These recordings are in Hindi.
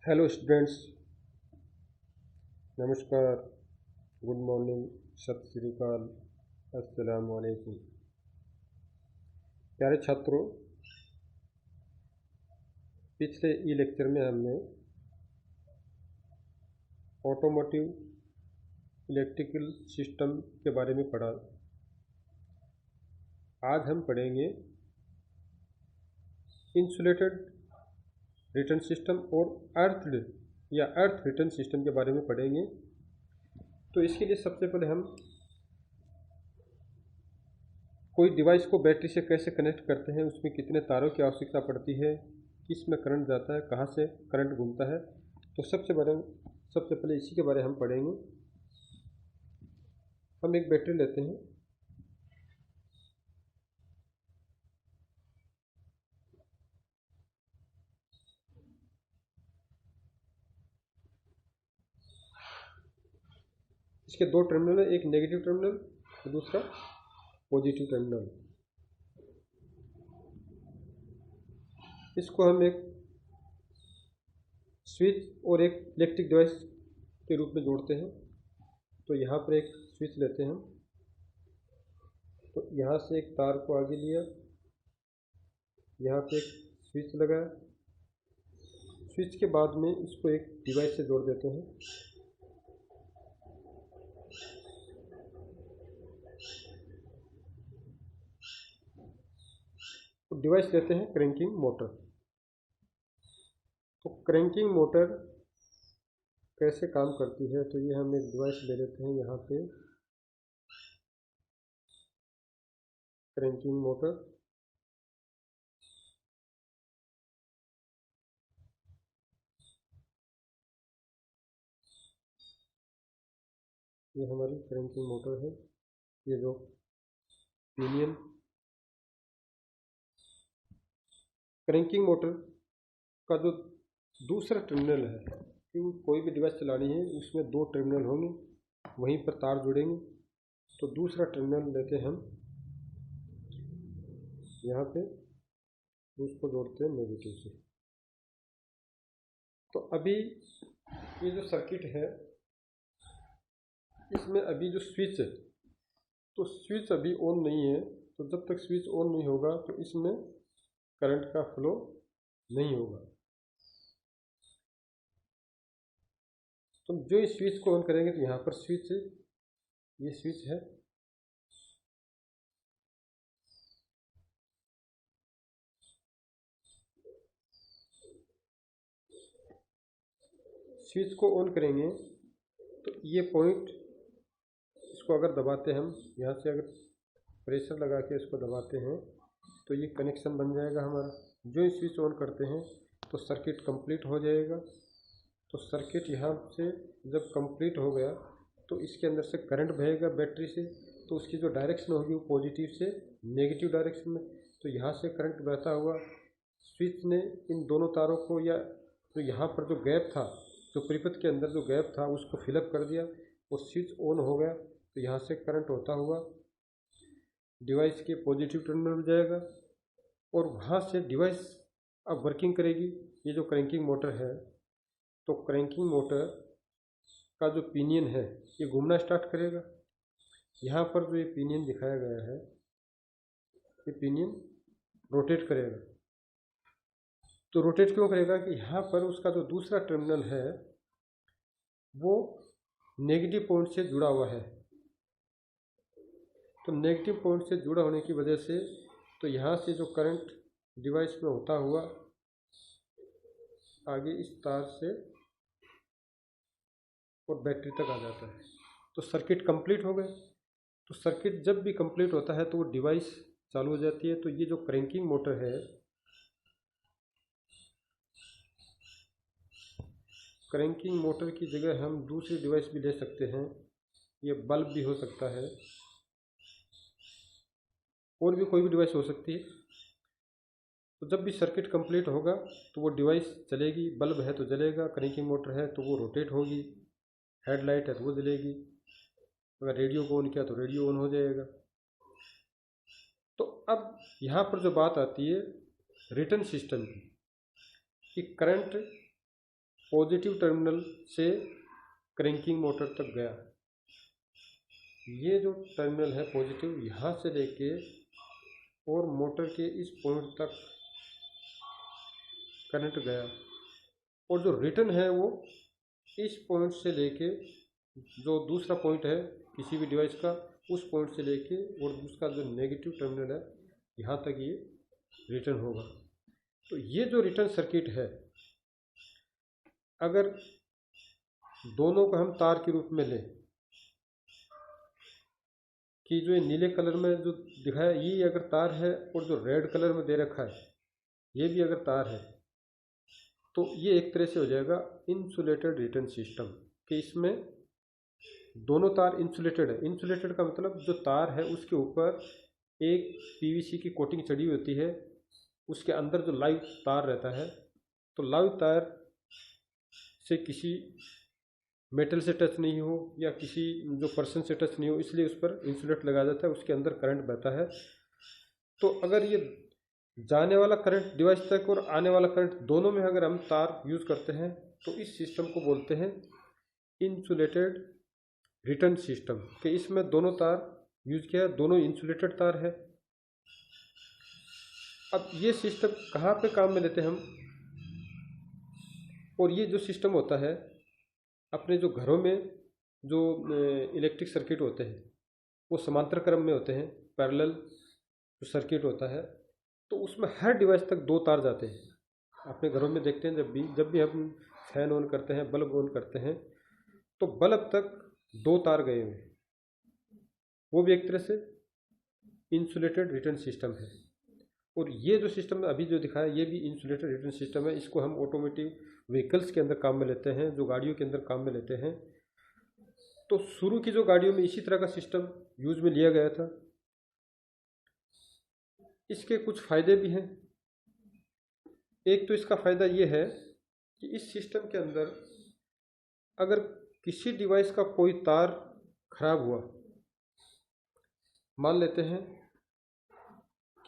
हेलो स्टूडेंट्स, नमस्कार, गुड मॉर्निंग, सत श्री अकाल, अस्सलाम वालेकुम। प्यारे छात्रों, पिछले ई लेक्चर में हमने ऑटोमोटिव इलेक्ट्रिकल सिस्टम के बारे में पढ़ा। आज हम पढ़ेंगे इंसुलेटेड रिटर्न सिस्टम और अर्थड या अर्थ रिटर्न सिस्टम के बारे में पढ़ेंगे। तो इसके लिए सबसे पहले हम कोई डिवाइस को बैटरी से कैसे कनेक्ट करते हैं, उसमें कितने तारों की आवश्यकता पड़ती है, किस में करंट जाता है, कहाँ से करंट घूमता है, तो सबसे पहले इसी के बारे में हम पढ़ेंगे। हम एक बैटरी लेते हैं। इसके दो टर्मिनल है, एक नेगेटिव टर्मिनल और दूसरा पॉजिटिव टर्मिनल। इसको हम एक स्विच और एक इलेक्ट्रिक डिवाइस के रूप में जोड़ते हैं। तो यहाँ पर एक स्विच लेते हैं हम। तो यहाँ से एक तार को आगे लिया, यहाँ पे एक स्विच लगाया। स्विच के बाद में इसको एक डिवाइस से जोड़ देते हैं। तो डिवाइस लेते हैं क्रैंकिंग मोटर। तो क्रैंकिंग मोटर कैसे काम करती है, तो ये हम एक डिवाइस ले लेते हैं यहाँ पे, क्रैंकिंग मोटर। ये हमारी क्रैंकिंग मोटर है। ये जो पिनियन क्रैंकिंग मोटर का जो दूसरा टर्मिनल है, क्योंकि कोई भी डिवाइस चलानी है उसमें दो टर्मिनल होंगे, वहीं पर तार जुड़ेंगे। तो दूसरा टर्मिनल लेते हैं हम यहाँ पे, उसको जोड़ते हैं नेगेटिव से। तो अभी ये जो सर्किट है, इसमें अभी जो स्विच है, तो स्विच अभी ऑन नहीं है। तो जब तक स्विच ऑन नहीं होगा तो इसमें करंट का फ्लो नहीं होगा। तो जो इस स्विच को ऑन करेंगे तो यहाँ पर स्विच, ये स्विच है। स्विच को ऑन करेंगे तो ये पॉइंट, इसको अगर दबाते हैं हम, यहाँ से अगर प्रेशर लगा के इसको दबाते हैं तो ये कनेक्शन बन जाएगा हमारा। जो इस स्विच ऑन करते हैं तो सर्किट कंप्लीट हो जाएगा। तो सर्किट यहाँ से जब कंप्लीट हो गया तो इसके अंदर से करंट बहेगा बैटरी से। तो उसकी जो डायरेक्शन होगी वो पॉजिटिव से नेगेटिव डायरेक्शन में। तो यहाँ से करंट बहता हुआ स्विच ने इन दोनों तारों को, या तो यहाँ पर जो गैप था, जो परिपथ के अंदर जो गैप था, उसको फिलअप कर दिया और स्विच ऑन हो गया। तो यहाँ से करंट होता हुआ डिवाइस के पॉजिटिव टर्मिनल में जाएगा और वहाँ से डिवाइस अब वर्किंग करेगी। ये जो क्रैंकिंग मोटर है, तो क्रैंकिंग मोटर का जो पिनियन है ये घूमना स्टार्ट करेगा। यहाँ पर जो ये पिनियन दिखाया गया है, ये पिनियन रोटेट करेगा। तो रोटेट क्यों करेगा कि यहाँ पर उसका जो दूसरा टर्मिनल है वो नेगेटिव पॉइंट से जुड़ा हुआ है। तो नेगेटिव पॉइंट से जुड़ा होने की वजह से तो यहाँ से जो करंट डिवाइस में होता हुआ आगे इस तार से और बैटरी तक आ जाता है। तो सर्किट कंप्लीट हो गए। तो सर्किट जब भी कंप्लीट होता है तो वो डिवाइस चालू हो जाती है। तो ये जो क्रैंकिंग मोटर है, क्रैंकिंग मोटर की जगह हम दूसरी डिवाइस भी ले सकते हैं। ये बल्ब भी हो सकता है और भी कोई भी डिवाइस हो सकती है। तो जब भी सर्किट कंप्लीट होगा तो वो डिवाइस चलेगी। बल्ब है तो जलेगा, क्रैंकिंग मोटर है तो वो रोटेट होगी, हेडलाइट है तो वो जलेगी, अगर रेडियो को ऑन किया तो रेडियो ऑन हो जाएगा। तो अब यहाँ पर जो बात आती है रिटर्न सिस्टम की, कि करंट पॉजिटिव टर्मिनल से क्रैंकिंग मोटर तक गया। ये जो टर्मिनल है पॉजिटिव, यहाँ से लेके और मोटर के इस पॉइंट तक करंट गया, और जो रिटर्न है वो इस पॉइंट से लेके, जो दूसरा पॉइंट है किसी भी डिवाइस का, उस पॉइंट से लेके और उसका जो नेगेटिव टर्मिनल है यहाँ तक ये रिटर्न होगा। तो ये जो रिटर्न सर्किट है, अगर दोनों को हम तार के रूप में लें, कि जो ये नीले कलर में जो दिखाया ये अगर तार है, और जो रेड कलर में दे रखा है ये भी अगर तार है, तो ये एक तरह से हो जाएगा इंसुलेटेड रिटर्न सिस्टम, कि इसमें दोनों तार इंसुलेटेड है। इंसुलेटेड का मतलब जो तार है उसके ऊपर एक पीवीसी की कोटिंग चढ़ी होती है, उसके अंदर जो लाइव तार रहता है, तो लाइव तार से किसी मेटल से टच नहीं हो या किसी जो पर्सन से टच नहीं हो, इसलिए उस पर इंसुलेट लगाया जाता है, उसके अंदर करंट बहता है। तो अगर ये जाने वाला करंट डिवाइस तक और आने वाला करंट दोनों में अगर हम तार यूज़ करते हैं, तो इस सिस्टम को बोलते हैं इंसुलेटेड रिटर्न सिस्टम, कि इसमें दोनों तार यूज किया है, दोनों इंसुलेटेड तार है। अब ये सिस्टम कहाँ पे काम में लेते हैं हम, और ये जो सिस्टम होता है अपने जो घरों में जो इलेक्ट्रिक सर्किट होते हैं वो समांतर क्रम में होते हैं, पैरेलल जो सर्किट होता है, तो उसमें हर डिवाइस तक दो तार जाते हैं। अपने घरों में देखते हैं जब भी हम फैन ऑन करते हैं, बल्ब ऑन करते हैं, तो बल्ब तक दो तार गए हुए, वो भी एक तरह से इंसुलेटेड रिटर्न सिस्टम है। और ये जो सिस्टम अभी जो दिखाया ये भी इंसुलेटेड रिटर्न सिस्टम है। इसको हम ऑटोमेटिव व्हीकल्स के अंदर काम में लेते हैं, जो गाड़ियों के अंदर काम में लेते हैं। तो शुरू की जो गाड़ियों में इसी तरह का सिस्टम यूज में लिया गया था। इसके कुछ फायदे भी हैं। एक तो इसका फायदा ये है कि इस सिस्टम के अंदर अगर किसी डिवाइस का कोई तार खराब हुआ, मान लेते हैं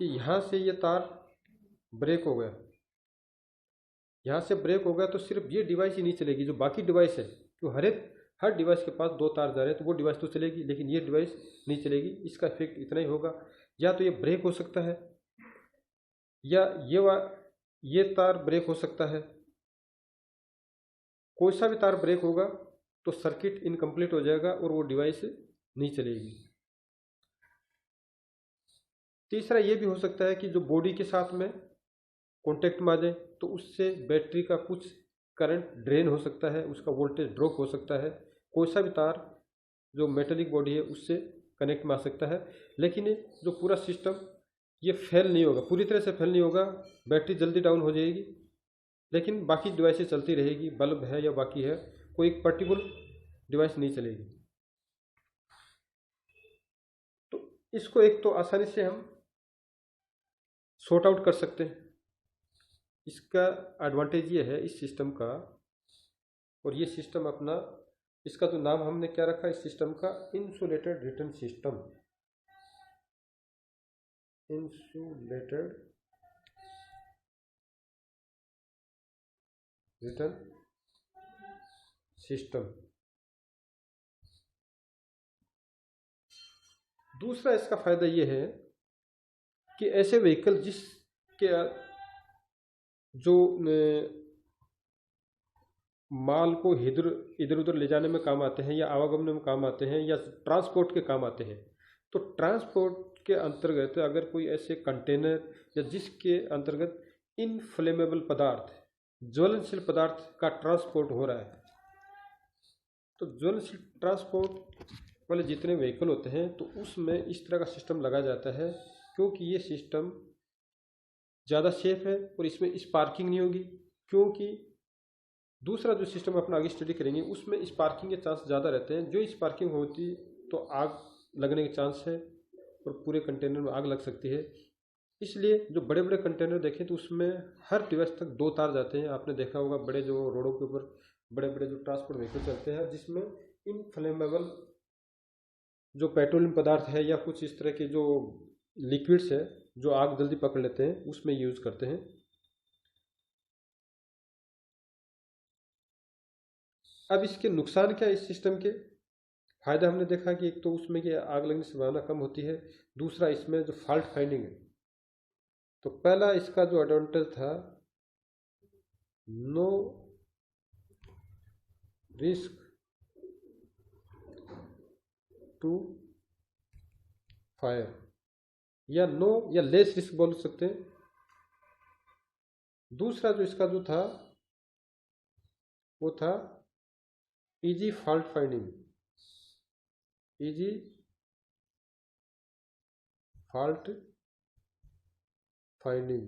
कि यहाँ से ये तार ब्रेक हो गया, यहाँ से ब्रेक हो गया, तो सिर्फ ये डिवाइस ही नहीं चलेगी, जो बाकी डिवाइस है, तो हर डिवाइस के पास दो तार जा रहे हैं, तो वो डिवाइस तो चलेगी, लेकिन ये डिवाइस नहीं चलेगी। इसका इफेक्ट इतना ही होगा, या तो ये ब्रेक हो सकता है, या ये तार ब्रेक हो सकता है। कोई सा भी तार ब्रेक होगा तो सर्किट इनकम्प्लीट हो जाएगा और वो डिवाइस नहीं चलेगी। तीसरा ये भी हो सकता है कि जो बॉडी के साथ में कॉन्टेक्ट में आ जाए, तो उससे बैटरी का कुछ करंट ड्रेन हो सकता है, उसका वोल्टेज ड्रॉप हो सकता है। कोई सा भी तार जो मेटेलिक बॉडी है उससे कनेक्ट में आ सकता है, लेकिन जो पूरा सिस्टम ये फेल नहीं होगा, पूरी तरह से फेल नहीं होगा। बैटरी जल्दी डाउन हो जाएगी, लेकिन बाकी डिवाइसेस चलती रहेगी, बल्ब है या बाकी है, कोई एक पर्टिकुलर डिवाइस नहीं चलेगी। तो इसको एक तो आसानी से हम सॉर्ट आउट कर सकते हैं। इसका एडवांटेज ये है इस सिस्टम का, और ये सिस्टम अपना, इसका तो नाम हमने क्या रखा इस सिस्टम का, insulated return system. Insulated return system. दूसरा इसका फायदा ये है कि ऐसे व्हीकल जिसके जो माल को इधर उधर ले जाने में काम आते हैं, या आवागमन में काम आते हैं, या ट्रांसपोर्ट के काम आते हैं, तो ट्रांसपोर्ट के अंतर्गत अगर कोई ऐसे कंटेनर या जिसके अंतर्गत इनफ्लेमेबल पदार्थ, ज्वलनशील पदार्थ का ट्रांसपोर्ट हो रहा है, तो ज्वलनशील ट्रांसपोर्ट वाले जितने व्हीकल होते हैं तो उसमें इस तरह का सिस्टम लगाया जाता है, क्योंकि ये सिस्टम ज़्यादा सेफ है और इसमें स्पार्किंग नहीं होगी। क्योंकि दूसरा जो सिस्टम अपना आगे स्टडी करेंगे उसमें स्पार्किंग के चांस ज़्यादा रहते हैं। जो स्पार्किंग होती तो आग लगने के चांस है और पूरे कंटेनर में आग लग सकती है। इसलिए जो बड़े बड़े कंटेनर देखें तो उसमें हर डिवाइस तक दो तार जाते हैं। आपने देखा होगा बड़े जो रोडों के ऊपर बड़े बड़े जो ट्रांसपोर्ट व्हीकल चलते हैं, जिसमें इनफ्लेमेबल जो पेट्रोलियम पदार्थ है या कुछ इस तरह के जो लिक्विड्स है जो आग जल्दी पकड़ लेते हैं, उसमें यूज़ करते हैं। अब इसके नुकसान क्या है इस सिस्टम के? फायदा हमने देखा कि एक तो उसमें कि आग लगने की संभावना कम होती है, दूसरा इसमें जो फॉल्ट फाइंडिंग है, तो पहला इसका जो एडवांटेज था, नो रिस्क टू फायर, या नो या लेस रिस्क बोल सकते हैं। दूसरा जो इसका जो था वो था easy fault finding, easy fault finding,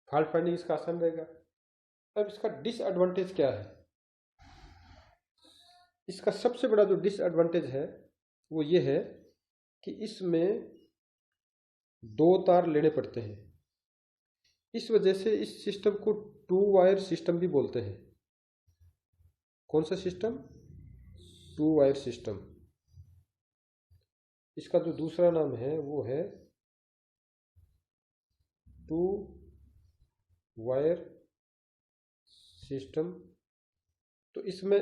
fault finding इसका आसान रहेगा। अब इसका डिसएडवांटेज क्या है? इसका सबसे बड़ा जो डिसएडवांटेज है वो ये है कि इसमें 2 तार लेने पड़ते हैं। इस वजह से इस सिस्टम को 2 वायर सिस्टम भी बोलते हैं। कौन सा सिस्टम? 2 wire system. इसका जो दूसरा नाम है वो है 2 वायर सिस्टम। तो इसमें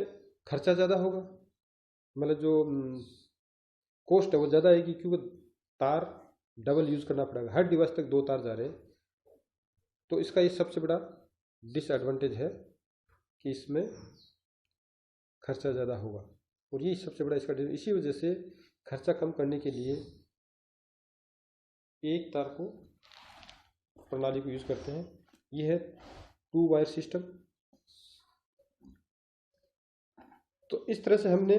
खर्चा ज़्यादा होगा, मतलब जो कॉस्ट है वो ज़्यादा आएगी, क्योंकि तार डबल यूज़ करना पड़ेगा, हर डिवाइस तक 2 तार जा रहे हैं। तो इसका ये सबसे बड़ा डिसएडवांटेज है कि इसमें खर्चा ज़्यादा होगा, और ये सबसे बड़ा इसका इसी वजह से खर्चा कम करने के लिए एक तार को प्रणाली को यूज़ करते हैं। ये है 2 वायर सिस्टम। तो इस तरह से हमने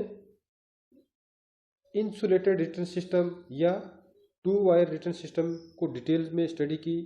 इंसुलेटेड रिटर्न सिस्टम या 2 वायर रिटर्न सिस्टम को डिटेल में स्टडी की।